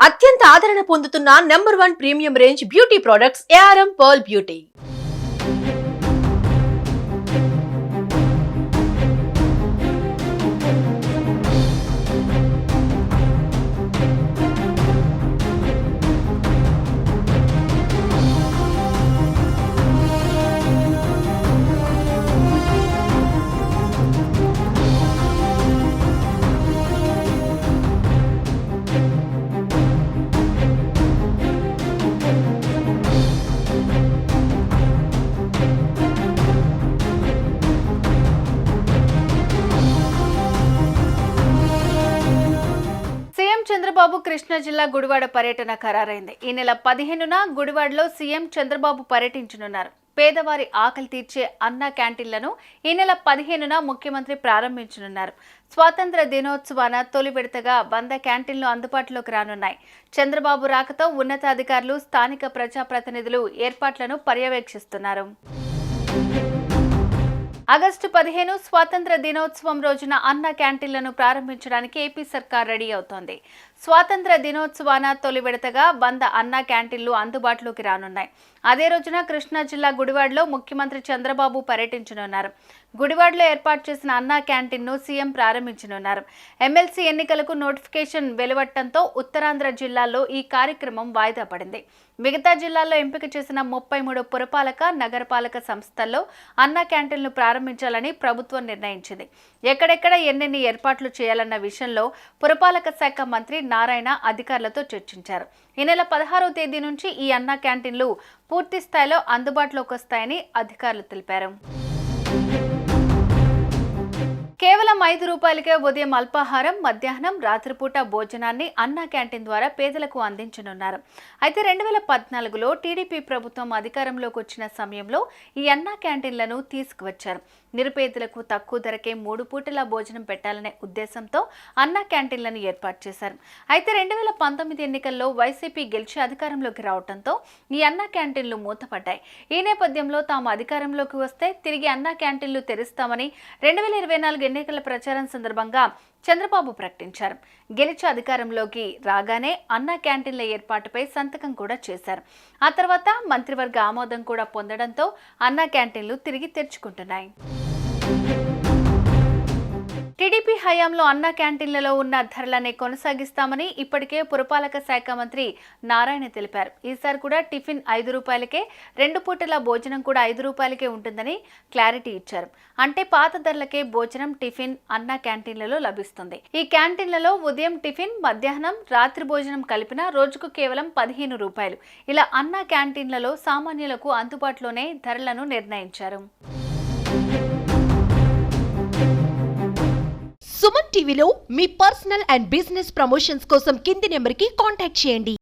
అత్యంత ఆదరణ పొందుతున్న number 1 premium range beauty products ARM pearl beauty. Chandrababu Krishna జిల్లా గుడివాడ పర్యటన ఖరారైంది. ఈ నెల 15న గుడివాడలో సీఎం చంద్రబాబు పర్యటించనున్నారు. పేదవారి ఆకలి తీర్చే అన్న క్యాంటీన్లను ఈ నెల 15న ముఖ్యమంత్రి ప్రారంభించనున్నారు. స్వాతంత్ర దినోత్సవాన తొలి విడతగా 100 క్యాంటీన్లు అందుబాటులోకి రానున్నాయి. చంద్రబాబు రాకతో ఉన్నతాధికారులు, స్థానిక ప్రజాప్రతినిధులు ఏర్పాట్లను పర్యవేక్షిస్తున్నారు. ఆగస్టు 15 స్వాతంత్ర దినోత్సవం రోజున అన్న క్యాంటీన్లను ప్రారంభించడానికి ఏపీ సర్కార్ రెడీ అవుతోంది. స్వాతంత్ర దినోత్సవాన తొలి విడతగా 100 అన్న క్యాంటీన్లు అందుబాటులోకి రానున్నాయి. అదే రోజున కృష్ణా జిల్లా గుడివాడలో ముఖ్యమంత్రి చంద్రబాబు పర్యటించనున్నారు. గుడివాడలో ఏర్పాటు చేసిన అన్నా క్యాంటీన్ను సీఎం ప్రారంభించనున్నారు. ఎమ్మెల్సీ ఎన్నికలకు నోటిఫికేషన్ వెలువడటంతో ఉత్తరాంధ్ర జిల్లాల్లో ఈ కార్యక్రమం వాయిదా పడింది. మిగతా జిల్లాల్లో ఎంపిక చేసిన 33 పురపాలక, నగరపాలక సంస్థల్లో అన్నా క్యాంటీన్లు ప్రారంభించాలని ప్రభుత్వం నిర్ణయించింది. ఎక్కడెక్కడ ఎన్నెన్ని ఏర్పాట్లు చేయాలన్న విషయంలో పురపాలక శాఖ మంత్రి నారాయణ అధికారులతో చర్చించారు. ఈ నెల 16వ తేదీ నుంచి ఈ అన్నా క్యాంటీన్లు పూర్తి స్థాయిలో అందుబాటులోకి వస్తాయని అధికారులు తెలిపారు. కేవలం 5 రూపాయలకే ఉదయం అల్పాహారం, మధ్యాహ్నం, రాత్రిపూట భోజనాన్ని అన్నా క్యాంటీన్ ద్వారా పేదలకు అందించనున్నారు. అయితే 2014లో టీడీపీ ప్రభుత్వం అధికారంలోకి వచ్చిన సమయంలో ఈ అన్నా క్యాంటీన్లను తీసుకువచ్చారు. నిరుపేదలకు తక్కువ ధరకే 3 పూటల భోజనం పెట్టాలనే ఉద్దేశంతో అన్నా క్యాంటీన్లను ఏర్పాటు చేశారు. అయితే 2019 ఎన్నికల్లో వైసీపీ గెలిచి అధికారంలోకి రావడంతో ఈ అన్నా క్యాంటీన్లు మూతపడ్డాయి. ఈ నేపథ్యంలో తాము అధికారంలోకి వస్తే తిరిగి అన్నా క్యాంటీన్లు తెరుస్తామని 2024 ఎన్నికల ప్రచారం సందర్భంగా చంద్రబాబు ప్రకటించారు. గెలిచి అధికారంలోకి రాగానే అన్నా క్యాంటీన్ల ఏర్పాటుపై సంతకం కూడా చేశారు. ఆ తర్వాత మంత్రివర్గ ఆమోదం కూడా పొందడంతో అన్నా క్యాంటీన్లు తిరిగి తెరుచుకుంటున్నాయి. టీడీపీ హయాంలో అన్నా క్యాంటీన్లలో ఉన్న ధరలనే కొనసాగిస్తామని ఇప్పటికే పురపాలక శాఖ మంత్రి నారాయణ తెలిపారు. ఈసారి కూడా టిఫిన్ 5 రూపాయలకే, 2 పూటల భోజనం కూడా 5 రూపాయలకే ఉంటుందని క్లారిటీ ఇచ్చారు. అంటే పాత ధరలకే భోజనం, టిఫిన్ అన్నా క్యాంటీన్లలో లభిస్తుంది. ఈ క్యాంటీన్లలో ఉదయం టిఫిన్, మధ్యాహ్నం, రాత్రి భోజనం కలిపిన రోజుకు కేవలం 15 రూపాయలు. ఇలా అన్నా క్యాంటీన్లలో సామాన్యులకు అందుబాటులోనే ధరలను నిర్ణయించారు. సుమన్ టీవీలో మీ పర్సనల్ అండ్ బిజినెస్ ప్రమోషన్స్ కోసం కింది నెంబర్కి కాంటాక్ట్ చేయండి.